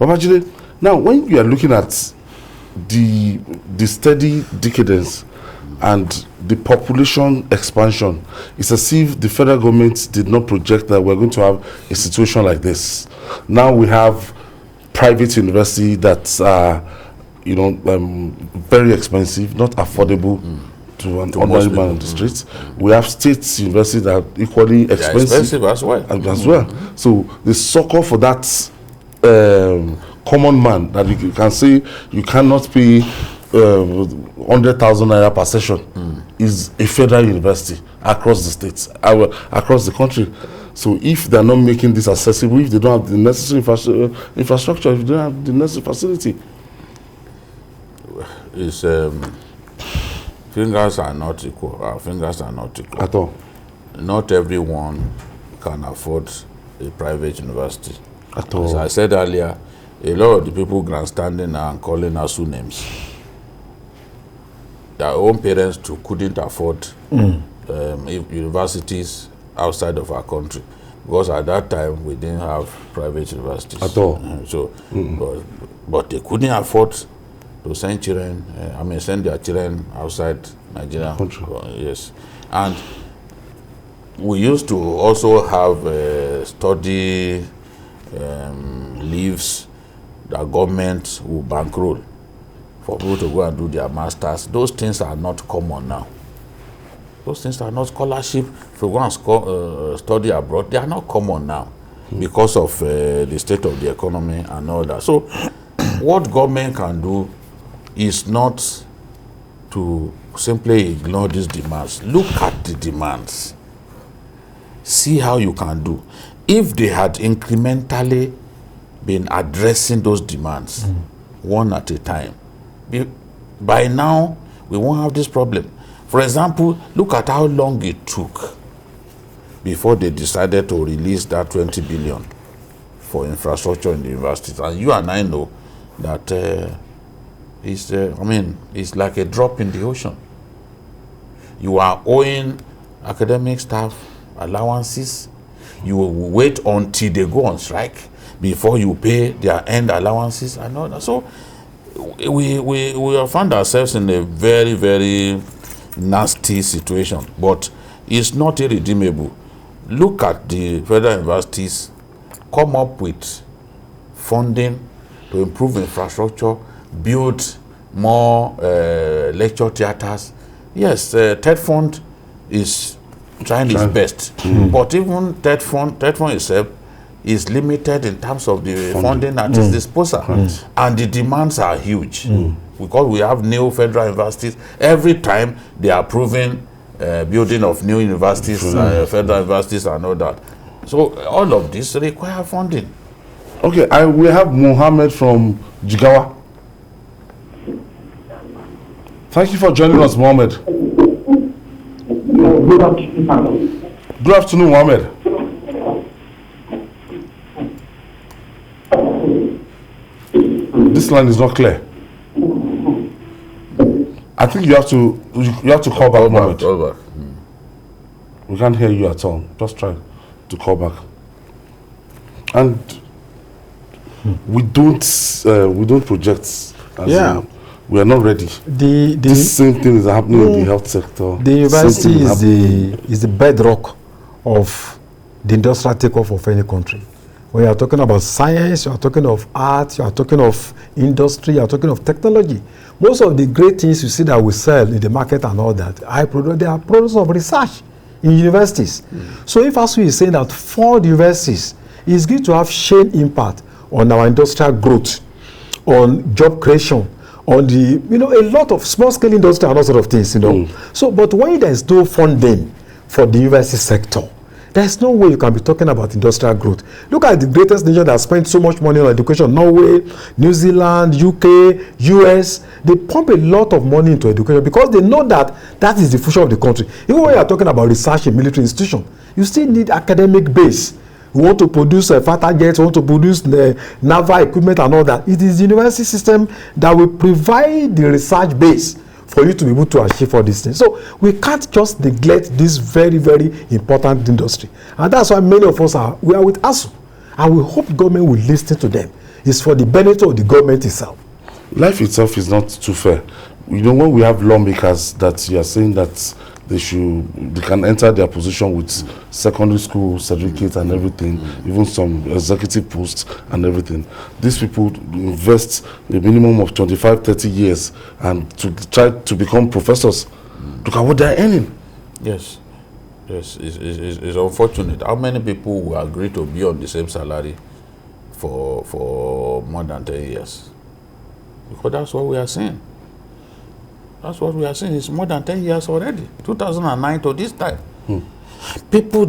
Babajide, now when you are looking at the steady decadence and the population expansion, it's as if the federal government did not project that we're going to have a situation like this. Now we have private university that's very expensive, not affordable to an ordinary man on the streets. We have state universities that are equally expensive as well. So the succor for that common man that you can say you cannot pay 100,000 naira per session is a federal university across the states, across the country. So if they're not making this accessible, if they don't have the necessary infrastructure, if they don't have the necessary facility, it's fingers are not equal. Our fingers are not equal at all. Not everyone can afford a private university at all. As I said earlier, a lot of the people grandstanding and calling Asuu names, their own parents too couldn't afford universities outside of our country, because at that time we didn't have private universities at all. But they couldn't afford to send children. Send their children outside Nigeria. Yes, and we used to also have study leaves that government will bankroll for people to go and do their masters. Those things are not common now. Those things are not scholarship for go and study abroad. They are not common now because of the state of the economy and all that. So what government can do is not to simply ignore these demands. Look at the demands. See how you can do. If they had incrementally been addressing those demands one at a time, by now we won't have this problem. For example, look at how long it took before they decided to release that 20 billion for infrastructure in the universities. And you and I know that it's like a drop in the ocean. You are owing academic staff allowances. You will wait until they go on strike before you pay their end allowances and all that. So we have found ourselves in a very, very nasty situation, but it's not irredeemable. Look at the federal universities, come up with funding to improve infrastructure, build more lecture theaters. Yes, TED Fund is trying its best, but even TED Fund itself is limited in terms of the funding at its disposal, and the demands are huge. Because we have new federal universities, every time they are approving building of new universities, federal universities and all that. So all of this require funding. Okay, we have Mohammed from Jigawa. Thank you for joining us, Mohammed. Good afternoon. Good afternoon, Mohammed. This line is not clear. I think you have to call back, Mohammed. We can't hear you at all. Just try to call back. And we don't project. We are not ready. This same thing is happening in the health sector. The university is the bedrock of the industrial takeoff of any country. When you are talking about science, you are talking of art, you are talking of industry, you are talking of technology. Most of the great things you see that we sell in the market and all that, they are products of research in universities. So if Asuu is saying that for the universities, it's going to have chain impact on our industrial growth, on job creation, on the, a lot of small-scale industry and all sort of things, So, but when there is no funding for the university sector, there's no way you can be talking about industrial growth. Look at the greatest nation that spent so much money on education: Norway, New Zealand, UK, US. They pump a lot of money into education because they know that that is the future of the country. Even when you are talking about research in military institutions, you still need academic base. We want to produce fighter jets, we want to produce the naval equipment and all that. It is the university system that will provide the research base for you to be able to achieve all these things. So we can't just neglect this very, very important industry. And that's why many of us we are with Asuu. And we hope government will listen to them. It's for the benefit of the government itself. Life itself is not too fair. You know, when we have lawmakers that you are saying that they can enter their position with secondary school certificates and everything, even some executive posts and everything. These people invest a minimum of 25-30 years and to try to become professors. Look at what they're earning. Yes. Yes, it's unfortunate. How many people will agree to be on the same salary for more than 10 years? Because that's what we are seeing. That's what we are seeing. It's more than 10 years already. 2009 to this time. People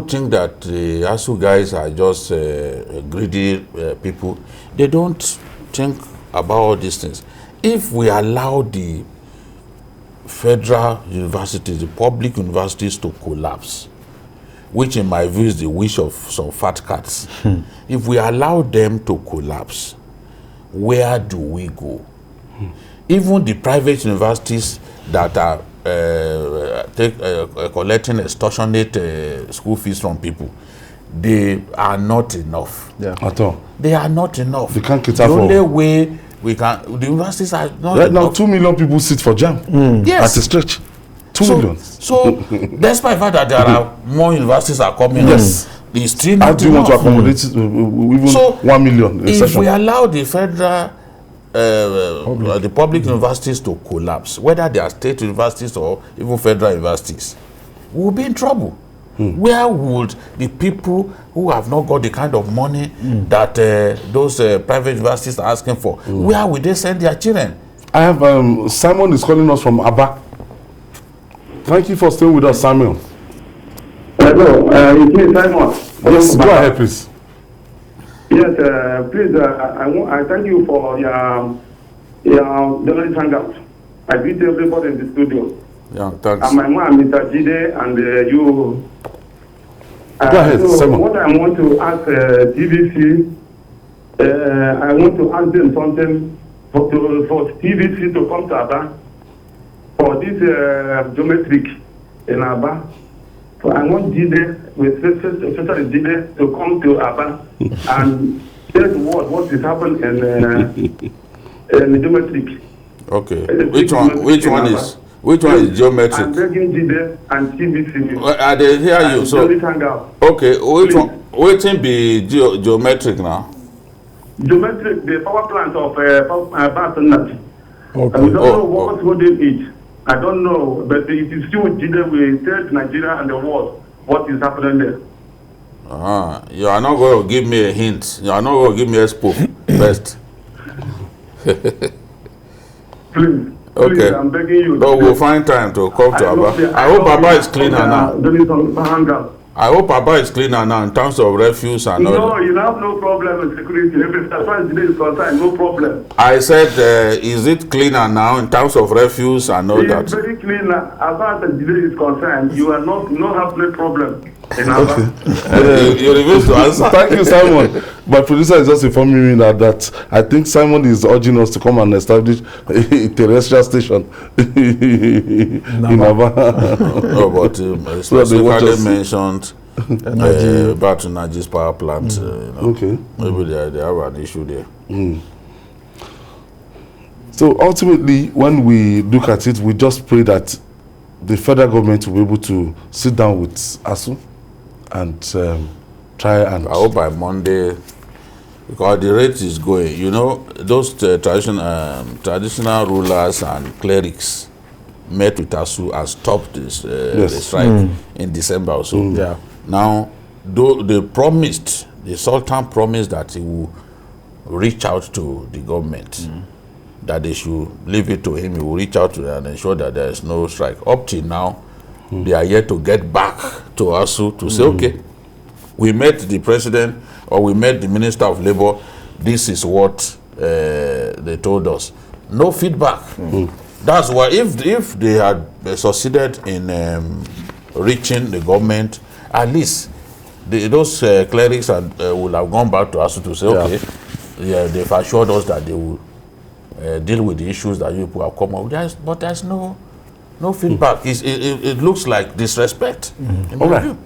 think that the Asuu guys are just greedy people. They don't think about all these things. If we allow the federal universities, the public universities to collapse, which in my view is the wish of some fat cats, if we allow them to collapse, where do we go? Even the private universities that are collecting extortionate school fees from people, they are not enough. Yeah. At all. They are not enough. They can't cater the for. only way we can, the universities are not right enough. now 2 million people sit for JAM. Yes. At a stretch. 2 million. So despite the fact that there are more universities are coming, yes, it's still not how do you want to enough. accommodate even So 1 million in if session? we allow the federal the public universities to collapse, whether they are state universities or even federal universities, we will be in trouble. Where would the people who have not got the kind of money that those private universities are asking for, where will they send their children? I have Simon is calling us from Aba. Thank you for staying with us, Samuel. Hello, it's me, Simon. Yes, go ahead, please. Yes, please, I thank you for your journalist hangout. I greet everybody in the studio. Yeah, thanks. And my mom, Mr. Jide, and you. Go ahead, so Simon. what I want to ask TVC, I want to ask them something for TVC to come to Aba for this geometric in Aba. So I want Jide, especially Jide, to come to Aba and tell the world what is happening in the geometric. Okay. Which one is geometric? I'm begging Jide and TVC. I did hear you. So okay, which one be geometric now? Geometric, the power plant of Batanat. Okay. We don't know what's holding it. I don't know, but it is still Jide will tell Nigeria and the world what is happening there. You are not going to give me a hint. You are not going to give me a spoof first. Please, okay. I'm begging you. So we'll find time to come to Aba. I hope Aba is cleaner now. I hope Aba is cleaner now in terms of refuse and all. No, you have no problem with security. As far as Jide is concerned, no problem. I said, is it cleaner now in terms of refuse and all that? It's very clean. As far as Jide is concerned, you are not have no problem. Okay. You refuse to answer. Thank you, Simon. My producer is just informing me that I think Simon is urging us to come and establish a terrestrial station in Aba. No, but specifically mentioned about Naji's power plant. Okay. Maybe they have an issue there. So ultimately, when we look at it, we just pray that the federal government will be able to sit down with Asuu and try and... I hope by Monday, because the rate is going. You know, those traditional rulers and clerics met with Asuu and stopped this the strike in December or so. Yeah. Now, though they promised, the Sultan promised that he will reach out to the government, that they should leave it to him. He will reach out to them and ensure that there is no strike. Up till now, they are yet to get back to Asuu to say, okay, we met the president or we met the Minister of Labor. This is what they told us. No feedback. That's why if they had succeeded in reaching the government, at least those clerics would have gone back to Asuu to say, okay, they've assured us that they will deal with the issues that you people have come up with. But there's no feedback. It looks like disrespect. In my view.